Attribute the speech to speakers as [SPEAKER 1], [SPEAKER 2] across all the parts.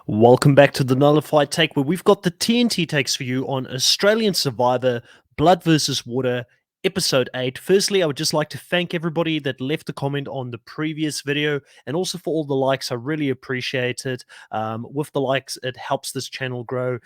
[SPEAKER 1] Welcome back to the Nullified Take, where we've got the TNT takes for you on Australian Survivor Blood versus Water, Episode 8. Firstly, I would just like to thank everybody that left a comment on the previous video and also for all the likes. I really appreciate it. With the likes, it helps this channel grow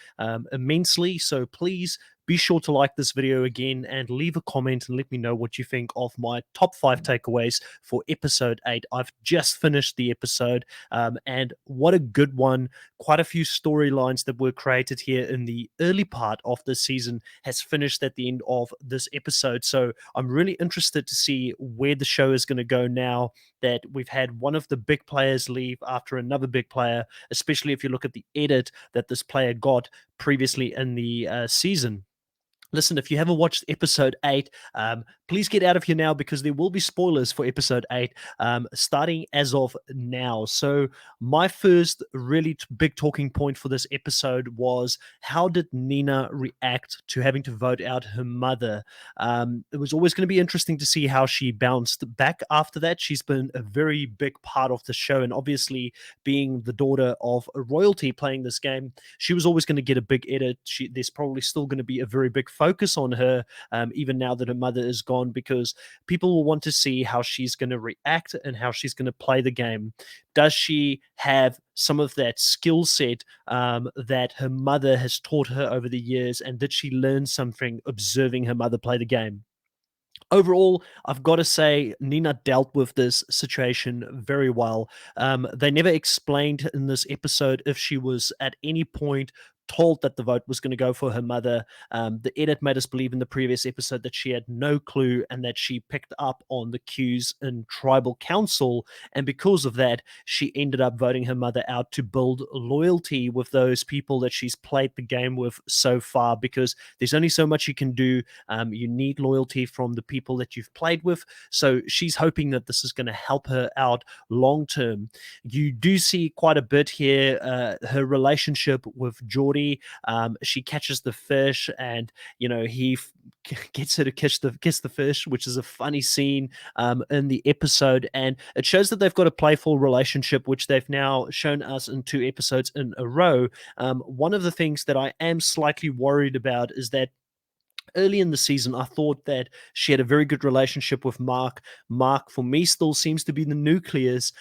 [SPEAKER 1] immensely. So please be sure to like this video again and leave a comment and let me know what you think of my top 5 takeaways for Episode 8. I've just finished the episode, and what a good one. Quite a few storylines that were created here in the early part of the season has finished at the end of this episode. So I'm really interested to see where the show is going to go now that we've had one of the big players leave after another big player, especially if you look at the edit that this player got previously in the season. Listen, if you haven't watched episode 8, please get out of here now because there will be spoilers for episode 8 starting as of now. So, my first really big talking point for this episode was how did Nina react to having to vote out her mother? It was always going to be interesting to see how she bounced back after that. She's been a very big part of the show, and obviously, being the daughter of royalty playing this game, she was always going to get a big edit. There's probably still going to be a very big focus on her, even now that her mother is gone, because people will want to see how she's going to react and how she's going to play the game. Does she have some of that skill set that her mother has taught her over the years? And did she learn something observing her mother play the game? Overall, I've got to say, Nina dealt with this situation very well. They never explained in this episode if she was at any point told that the vote was going to go for her mother. The edit made us believe in the previous episode that she had no clue and that she picked up on the cues in tribal council. And because of that, she ended up voting her mother out to build loyalty with those people that she's played the game with so far, because there's only so much you can do. You need loyalty from the people that you've played with. So she's hoping that this is going to help her out long term. You do see quite a bit here. Her relationship with Jordi. She catches the fish, and he gets her to kiss the fish, which is a funny scene in the episode, and it shows that they've got a playful relationship, which they've now shown us in 2 episodes in a row. One of the things that I am slightly worried about is that early in the season, I thought that she had a very good relationship with Mark. Mark, for me, still seems to be the nucleus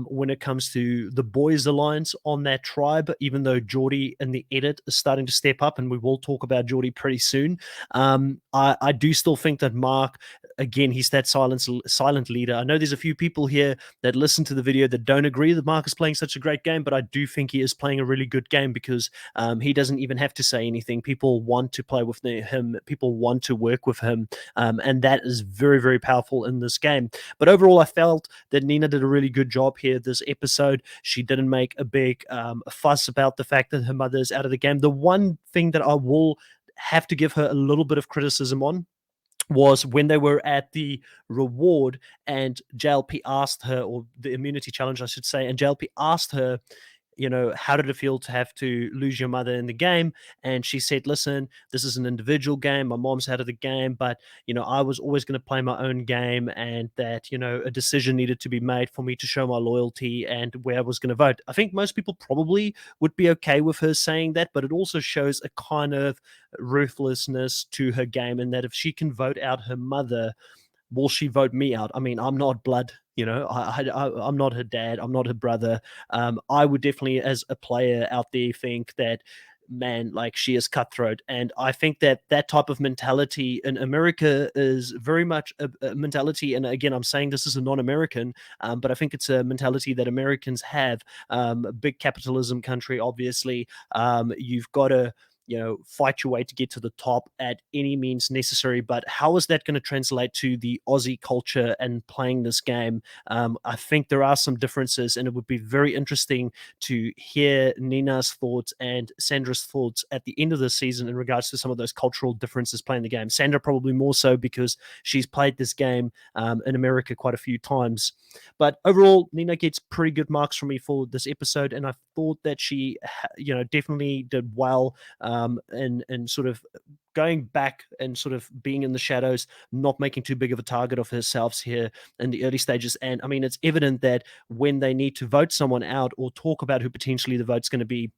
[SPEAKER 1] when it comes to the boys' alliance on that tribe, even though Jordi in the edit is starting to step up, and we will talk about Jordi pretty soon. I do still think that Mark, again, he's that silent leader. I know there's a few people here that listen to the video that don't agree that Mark is playing such a great game, but I do think he is playing a really good game because he doesn't even have to say anything. People want to play with him. People want to work with him, and that is very, very powerful in this game. But overall, I felt that Nina did a really good job here this episode. She didn't make a big fuss about the fact that her mother is out of the game. The one thing that I will have to give her a little bit of criticism on was when they were at the reward and JLP asked her, or the immunity challenge, I should say, and JLP asked her, how did it feel to have to lose your mother in the game? And she said, listen, this is an individual game. My mom's out of the game, but, I was always going to play my own game, and that, a decision needed to be made for me to show my loyalty and where I was going to vote. I think most people probably would be okay with her saying that, but it also shows a kind of ruthlessness to her game, and that if she can vote out her mother, will she vote me out? I mean, I'm not blood. I'm not her dad. I'm not her brother. I would definitely, as a player out there, think that, man, like, she is cutthroat. And I think that that type of mentality in America is very much a mentality. And again, I'm saying this is a non-American, but I think it's a mentality that Americans have. A big capitalism country, obviously. You've got to fight your way to get to the top at any means necessary. But how is that going to translate to the Aussie culture and playing this game? I think there are some differences, and it would be very interesting to hear Nina's thoughts and Sandra's thoughts at the end of the season in regards to some of those cultural differences playing the game. Sandra probably more so because she's played this game in America quite a few times. But overall, Nina gets pretty good marks from me for this episode, and I thought that she, definitely did well in sort of going back and sort of being in the shadows, not making too big of a target of herself here in the early stages. And I mean, it's evident that when they need to vote someone out or talk about who potentially the vote's going to be,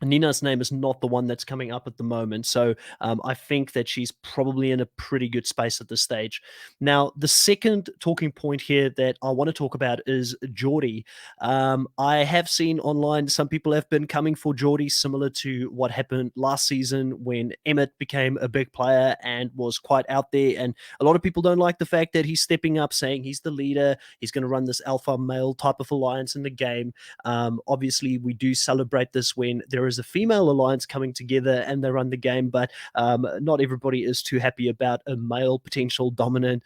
[SPEAKER 1] Nina's name is not the one that's coming up at the moment. So I think that she's probably in a pretty good space at this stage. Now, the second talking point here that I want to talk about is Jordi. I have seen online some people have been coming for Jordi, similar to what happened last season when Emmett became a big player and was quite out there. And a lot of people don't like the fact that he's stepping up, saying he's the leader, he's going to run this alpha male type of alliance in the game. Obviously, we do celebrate this when there is a female alliance coming together and they run the game, but not everybody is too happy about a male potential dominant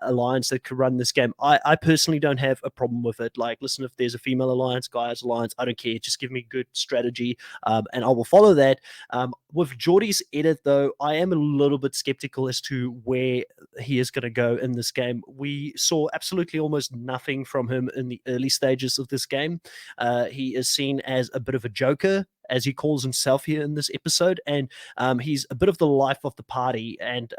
[SPEAKER 1] alliance that could run this game. I personally don't have a problem with it. Like, listen, if there's a female alliance, guys alliance, I don't care. Just give me good strategy, and I will follow that. With Jordi's edit, though, I am a little bit skeptical as to where he is going to go in this game. We saw absolutely almost nothing from him in the early stages of this game. He is seen as a bit of a joker, as he calls himself here in this episode, and he's a bit of the life of the party, and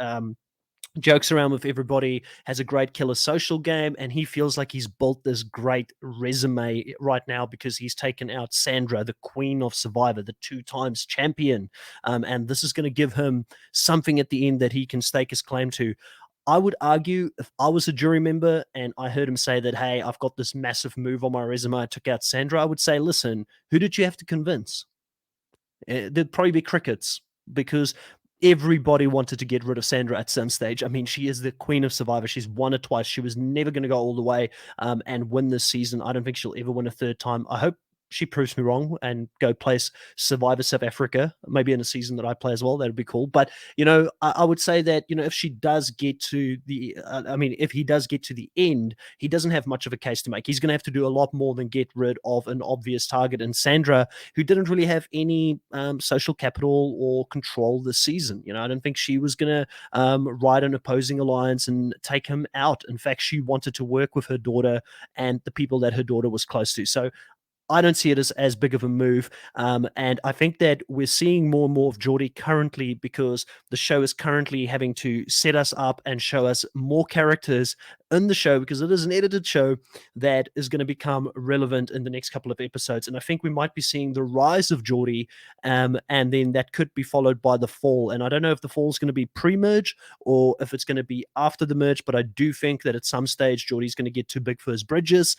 [SPEAKER 1] jokes around with everybody, has a great killer social game, and he feels like he's built this great resume right now because he's taken out Sandra, the queen of Survivor, the 2 times champion. And this is going to give him something at the end that he can stake his claim to. I would argue if I was a jury member and I heard him say that, hey, I've got this massive move on my resume, I took out Sandra, I would say, listen, who did you have to convince? There'd probably be crickets, because everybody wanted to get rid of Sandra at some stage. I mean, she is the queen of Survivor. She's won it twice. She was never going to go all the way and win this season. I don't think she'll ever win a third time. I hope she proves me wrong and go place Survivor South Africa, maybe in a season that I play as well. That'd be cool. But, I would say that, if she does get to if he does get to the end, he doesn't have much of a case to make. He's going to have to do a lot more than get rid of an obvious target. And Sandra, who didn't really have any social capital or control this season, I don't think she was going to ride an opposing alliance and take him out. In fact, she wanted to work with her daughter and the people that her daughter was close to. So I don't see it as big of a move. And I think that we're seeing more and more of Jordi currently because the show is currently having to set us up and show us more characters in the show, because it is an edited show that is going to become relevant in the next couple of episodes. And I think we might be seeing the rise of Jordi, and then that could be followed by the fall. And I don't know if the fall is going to be pre-merge or if it's going to be after the merge, but I do think that at some stage Jordi's going to get too big for his bridges.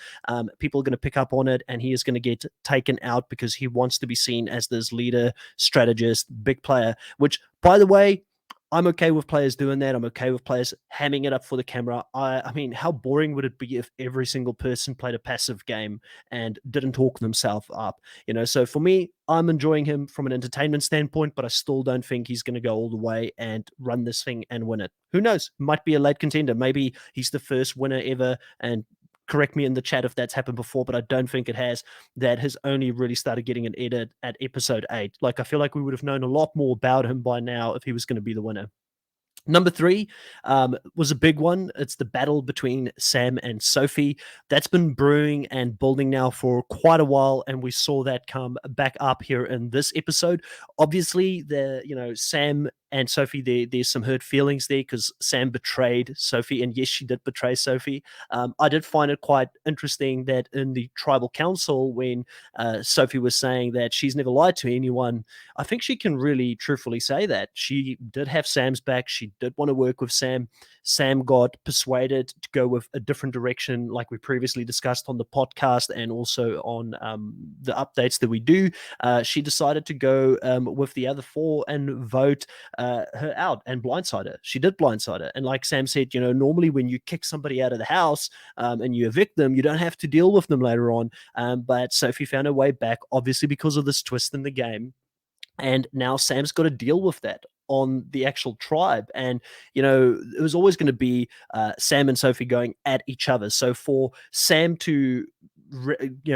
[SPEAKER 1] People are going to pick up on it, and he is going to get taken out because he wants to be seen as this leader, strategist, big player, which, by the way, I'm okay with players doing that. I'm okay with players hamming it up for the camera. I mean, how boring would it be if every single person played a passive game and didn't talk themselves up? So for me, I'm enjoying him from an entertainment standpoint, but I still don't think he's going to go all the way and run this thing and win it. Who knows? Might be a late contender. Maybe he's the first winner ever, and correct me in the chat if that's happened before, but I don't think it has. That has only really started getting an edit at episode 8. Like, I feel like we would have known a lot more about him by now if he was going to be the winner. Number 3 was a big one. It's the battle between Sam and Sophie. That's been brewing and building now for quite a while, and we saw that come back up here in this episode. Obviously, Sam and Sophie, there's some hurt feelings there because Sam betrayed Sophie, and yes, she did betray Sophie. I did find it quite interesting that in the tribal council, when Sophie was saying that she's never lied to anyone, I think she can really truthfully say that. She did have Sam's back. She did want to work with Sam. Sam got persuaded to go with a different direction, like we previously discussed on the podcast and also on the updates that we do. She decided to go with the other 4 and vote her out and blindside her. She did blindside her. And like Sam said, normally when you kick somebody out of the house and you evict them, you don't have to deal with them later on. But Sophie found her way back, obviously because of this twist in the game. And now Sam's got to deal with that on the actual tribe. And, it was always going to be Sam and Sophie going at each other. So for Sam to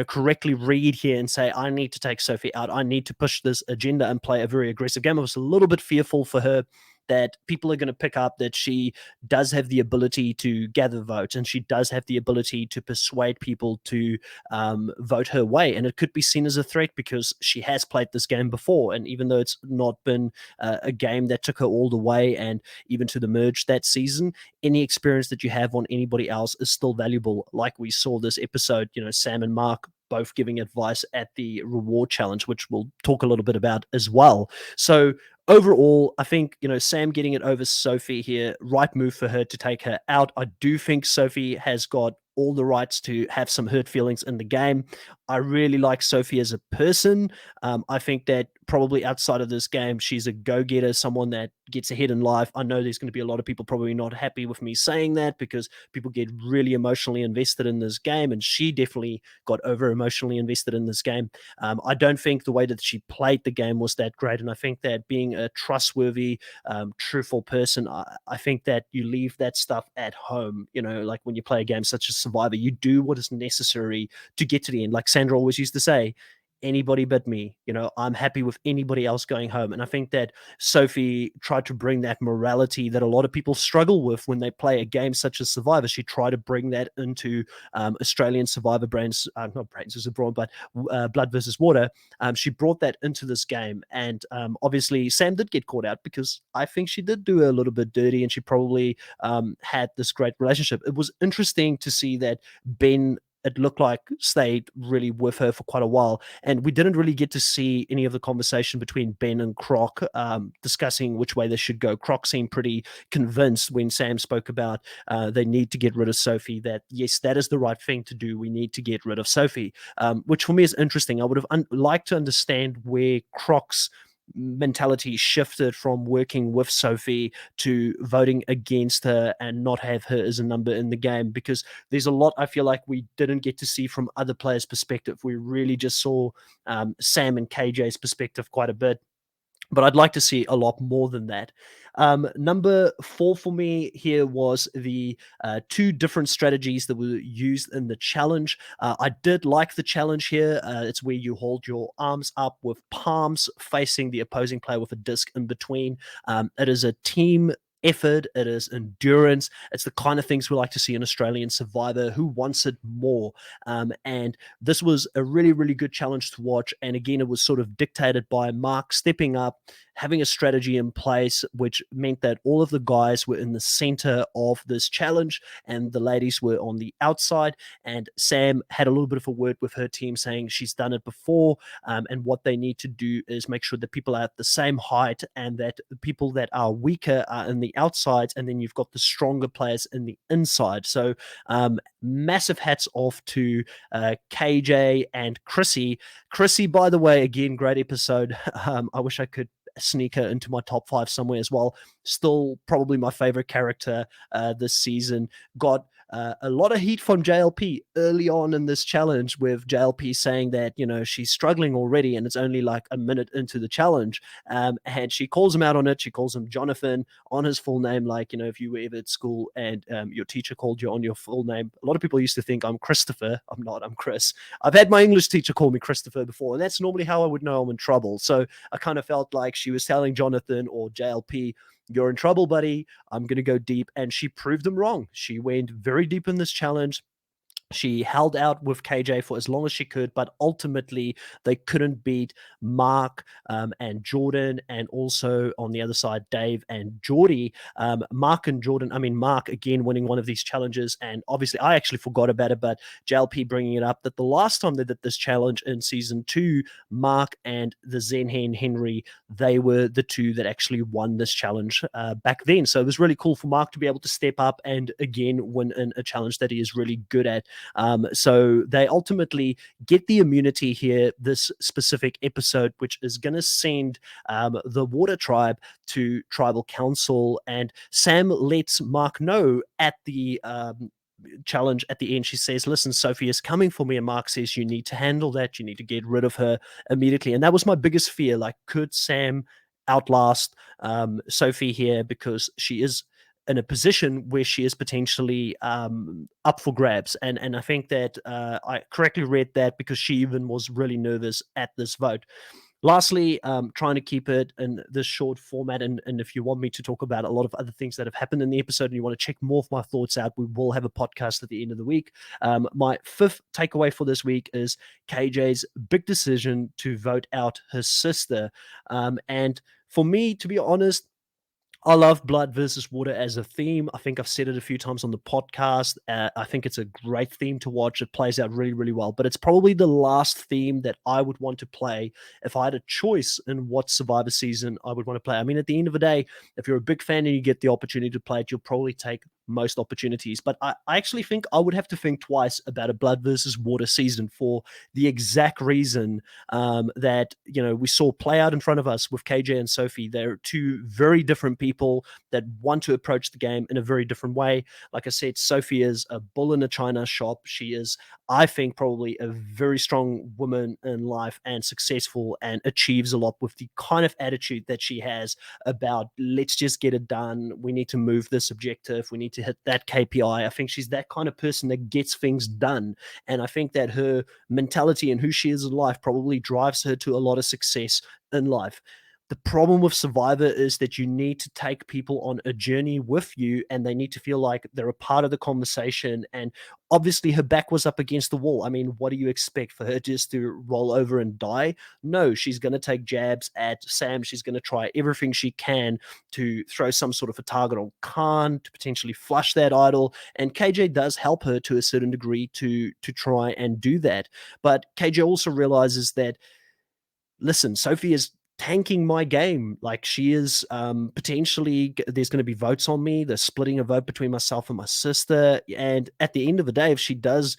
[SPEAKER 1] correctly read here and say, I need to take Sophie out, I need to push this agenda and play a very aggressive game, I was a little bit fearful for her that people are going to pick up that she does have the ability to gather votes, and she does have the ability to persuade people to vote her way. And it could be seen as a threat because she has played this game before. And even though it's not been a game that took her all the way and even to the merge that season, any experience that you have on anybody else is still valuable. Like we saw this episode, Sam and Mark both giving advice at the reward challenge, which we'll talk a little bit about as well. So overall, I think, Sam getting it over Sophie here, right move for her to take her out. I do think Sophie has got all the rights to have some hurt feelings in the game. I really like Sophie as a person. I think that probably outside of this game, she's a go-getter, someone that gets ahead in life. I know there's going to be a lot of people probably not happy with me saying that because people get really emotionally invested in this game, and she definitely got over emotionally invested in this game. I don't think the way that she played the game was that great, and I think that being a trustworthy, truthful person, I think that you leave that stuff at home. Like when you play a game such as Survivor, you do what is necessary to get to the end. Like Sandra always used to say, anybody but me. I'm happy with anybody else going home. And I think that Sophie tried to bring that morality that a lot of people struggle with when they play a game such as Survivor. She tried to bring that into Australian Survivor brands, not brands as abroad, but Blood versus Water. She brought that into this game. And obviously, Sam did get caught out because I think she did do a little bit dirty, and she probably had this great relationship. It was interesting to see that Ben, it looked like, stayed really with her for quite a while. And we didn't really get to see any of the conversation between Ben and Croc discussing which way they should go. Croc seemed pretty convinced when Sam spoke about they need to get rid of Sophie, that yes, that is the right thing to do. We need to get rid of Sophie, which for me is interesting. I would have liked to understand where Croc's mentality shifted from working with Sophie to voting against her and not have her as a number in the game, because there's a lot I feel like we didn't get to see from other players' perspective. We really just saw Sam and KJ's perspective quite a bit, but I'd like to see a lot more than that. Number 4 for me here was the two different strategies that were used in the challenge. I did like the challenge here. It's where you hold your arms up with palms facing the opposing player with a disc in between. It is a team effort, it is endurance. It's the kind of things we like to see in Australian Survivor. Who wants it more? And this was a really, really good challenge to watch. And again, it was sort of dictated by Mark stepping up, having a strategy in place, which meant that all of the guys were in the center of this challenge and the ladies were on the outside. And Sam had a little bit of a word with her team saying she's done it before, and what they need to do is make sure that people are at the same height and that the people that are weaker are in the outsides, and then you've got the stronger players in the inside. So massive hats off to KJ and Chrissy. Chrissy, by the way, again, great episode. I wish I could sneak her into my top 5 somewhere as well. Still probably my favorite character this season. Got a lot of heat from JLP early on in this challenge, with JLP saying that, she's struggling already and it's only like a minute into the challenge. And she calls him out on it. She calls him Jonathan on his full name. Like, if you were ever at school and your teacher called you on your full name, a lot of people used to think I'm Christopher. I'm not, I'm Chris. I've had my English teacher call me Christopher before, and that's normally how I would know I'm in trouble. So I kind of felt like she was telling Jonathan or JLP, you're in trouble, buddy. I'm going to go deep. And she proved them wrong. She went very deep in this challenge. She held out with KJ for as long as she could, but ultimately they couldn't beat Mark and Jordan, and also on the other side, Dave and Jordi. Mark again winning one of these challenges, and obviously I actually forgot about it, but JLP bringing it up that the last time they did this challenge in season 2, Mark and the Zen Hen Henry, they were the two that actually won this challenge back then. So it was really cool for Mark to be able to step up and again win in a challenge that he is really good at. So they ultimately get the immunity here, this specific episode, which is going to send the Water Tribe to Tribal Council. And Sam lets Mark know at the challenge at the end. She says, listen, Sophie is coming for me. And Mark says, you need to handle that. You need to get rid of her immediately. And that was my biggest fear. Like, could Sam outlast Sophie here, because she is in a position where she is potentially up for grabs. And I think that I correctly read that because she even was really nervous at this vote. Lastly, trying to keep it in this short format. And if you want me to talk about a lot of other things that have happened in the episode and you want to check more of my thoughts out, we will have a podcast at the end of the week. My fifth takeaway for this week is KJ's big decision to vote out her sister. And for me, to be honest, I love blood versus water as a theme. I think I've said it a few times on the podcast. I think it's a great theme to watch. It plays out really, really well. But it's probably the last theme that I would want to play if I had a choice in what Survivor season I would want to play. I mean, at the end of the day, if you're a big fan and you get the opportunity to play it, you'll probably take most opportunities. But I actually think I would have to think twice about a blood versus water season for the exact reason that we saw play out in front of us with KJ and Sophie. They're two very different people that want to approach the game in a very different way. Like I said, Sophie is a bull in a china shop. She is, I think, probably a very strong woman in life and successful and achieves a lot with the kind of attitude that she has about let's just get it done. We need to move this objective. We need to hit that KPI. I think she's that kind of person that gets things done. And I think that her mentality and who she is in life probably drives her to a lot of success in life. The problem with Survivor is that you need to take people on a journey with you and they need to feel like they're a part of the conversation. And obviously, her back was up against the wall. I mean, what do you expect for her just to roll over and die? No, she's going to take jabs at Sam. She's going to try everything she can to throw some sort of a target on Khan to potentially flush that idol. And KJ does help her to a certain degree to try and do that. But KJ also realizes that listen, Sophie is tanking my game. Like she is potentially there's going to be votes on me. They're splitting a vote between myself and my sister. And at the end of the day, if she does,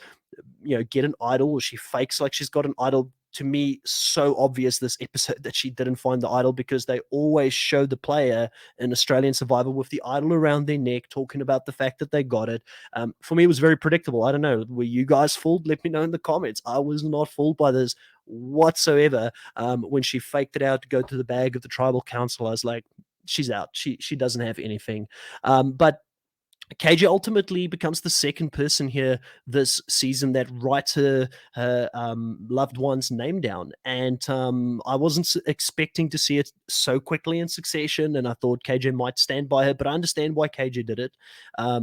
[SPEAKER 1] get an idol or she fakes like she's got an idol, to me, so obvious this episode that she didn't find the idol because they always show the player in Australian Survivor with the idol around their neck, talking about the fact that they got it. For me, it was very predictable. I don't know. Were you guys fooled? Let me know in the comments. I was not fooled by this whatsoever. When she faked it out to go to the bag of the tribal council, I was like, she's out. She doesn't have anything. But KJ ultimately becomes the second person here this season that writes her loved one's name down, and I wasn't expecting to see it so quickly in succession. And I thought KJ might stand by her, but I understand why KJ did it.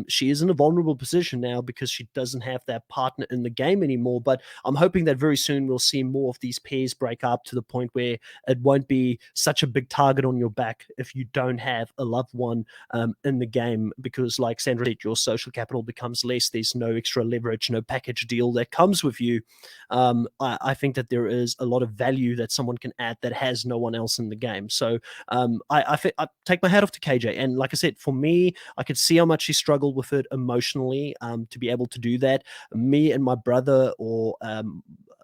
[SPEAKER 1] She is in a vulnerable position now because she doesn't have that partner in the game anymore. But I'm hoping that very soon we'll see more of these pairs break up to the point where it won't be such a big target on your back if you don't have a loved one in the game, because like Sandra said, your social capital becomes less. There's no extra leverage, no package deal that comes with you. I think that there is a lot of value that someone can add that has no one else in the game. So I take my hat off to KJ. And like I said, for me, I could see how much she struggled with it emotionally to be able to do that. Me and my brother or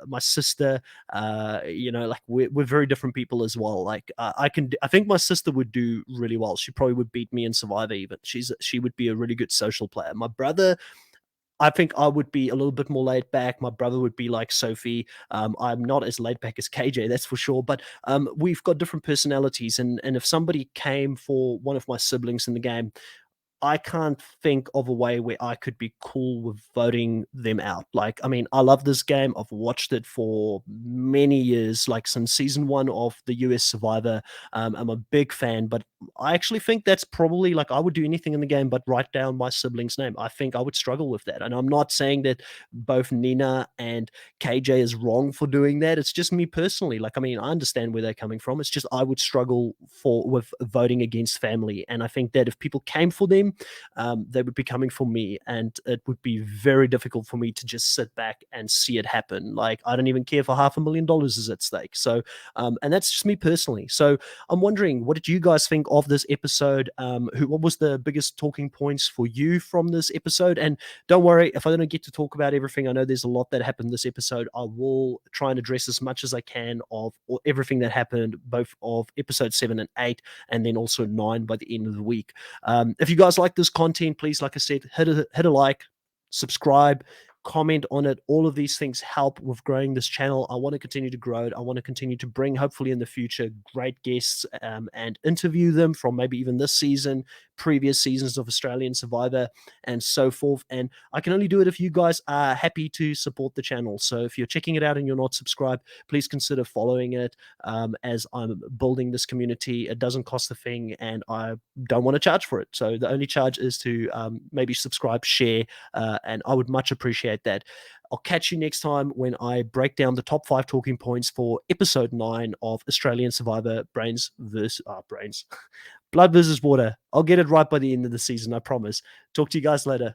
[SPEAKER 1] my sister, like we're very different people as well. Like I think my sister would do really well. She probably would beat me in Survivor even. She would be a really good social player. My brother, I think I would be a little bit more laid back. My brother would be like Sophie. I'm not as laid back as KJ, that's for sure. But we've got different personalities, and if somebody came for one of my siblings in the game, I can't think of a way where I could be cool with voting them out. Like, I mean, I love this game. I've watched it for many years, like since season one of the US Survivor. I'm a big fan, but I actually think that's probably like I would do anything in the game but write down my sibling's name. I think I would struggle with that. And I'm not saying that both Nina and KJ is wrong for doing that. It's just me personally. Like, I mean, I understand where they're coming from. It's just I would struggle with voting against family. And I think that if people came for them, they would be coming for me, and it would be very difficult for me to just sit back and see it happen. Like, I don't even care if $500,000 is at stake. So, and that's just me personally. So, I'm wondering, what did you guys think of this episode? What was the biggest talking points for you from this episode? And don't worry, if I don't get to talk about everything, I know there's a lot that happened this episode. I will try and address as much as I can of everything that happened, both of episode 7 and 8, and then also 9 by the end of the week. If you guys like this content, please, like I said, hit a like, subscribe, comment on it. All of these things help with growing this channel. I want to continue to grow it. I want to continue to bring, hopefully in the future, great guests and interview them from maybe even this season, previous seasons of Australian Survivor, and so forth. And I can only do it if you guys are happy to support the channel. So if you're checking it out and you're not subscribed, please consider following it. As I'm building this community, it doesn't cost a thing, and I don't want to charge for it. So the only charge is to maybe subscribe, share, and I would much appreciate that. I'll catch you next time when I break down the top 5 talking points for episode 9 of Australian Survivor Brains, Blood versus Water. I'll get it right by the end of the season, I promise. Talk to you guys later.